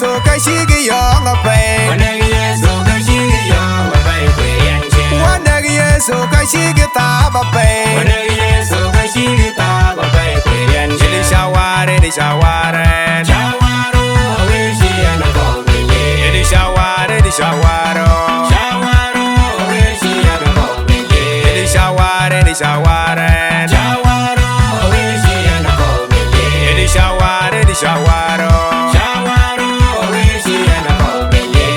Yesu kashigi yonga pay. Wanagi Yesu kashigi yonga pay kweyanche. Wanagi Yesu kashigi taba pay. Wanagi Yesu kashigi taba pay kweyanche. Di shaware di shaware. Shawaro wishi anakobele. Di shaware di shawaro. Shawaro wishi anakobele. Di shaware di shaware. Shawaro wishi anakobele. Di shaware di shawaro. Shawaro wishi anakobele.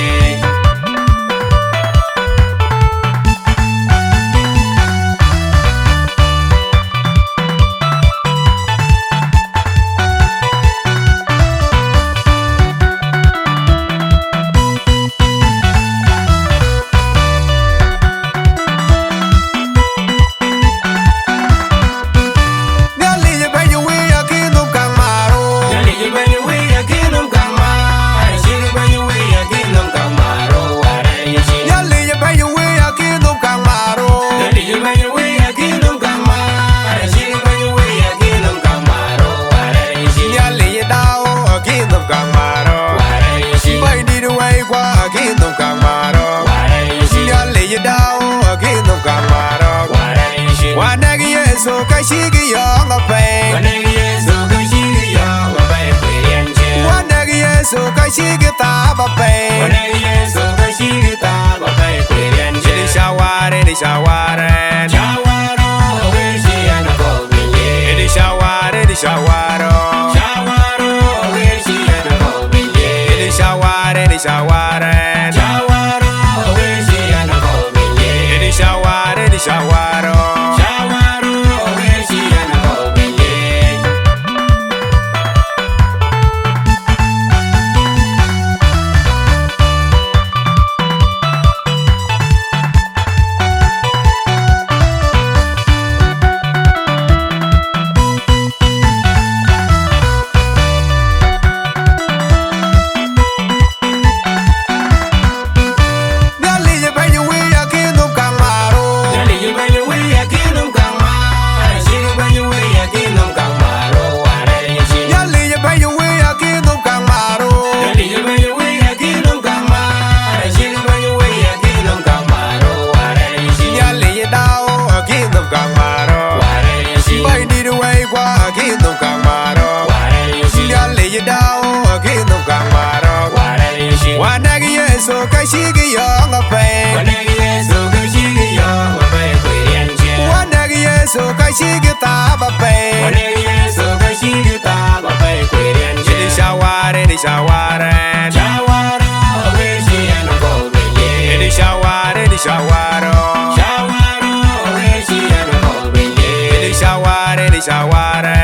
Wanagi Yesu kashigi yonga pay. Wanagi Yesu kashigi yonga pay kweyanche. Wanagi Yesu kashigi taba pay. Wanagi Yesu kashigi taba pay kweyanche. Di shaware di shaware. Shawaro wishi anakobele. Di shaware di shawaro. Shawaro wishi anakobele. Di shaware di shaware. Shawaro wishi anakobele. Di shaware di shawaro. Shawaro wishi anakobele. Wanagi Yesu kashigi yonga pay. Wanagi Yesu kashigi yonga pay kweyanche. Wanagi Yesu kashigi taba pay. Wanagi Yesu kashigi taba pay kweyanche. Di shaware di shaware. Shawaro wishi anakobele. Di shaware di shawaro. Shawaro wishi anakobele. Di shaware di shaware.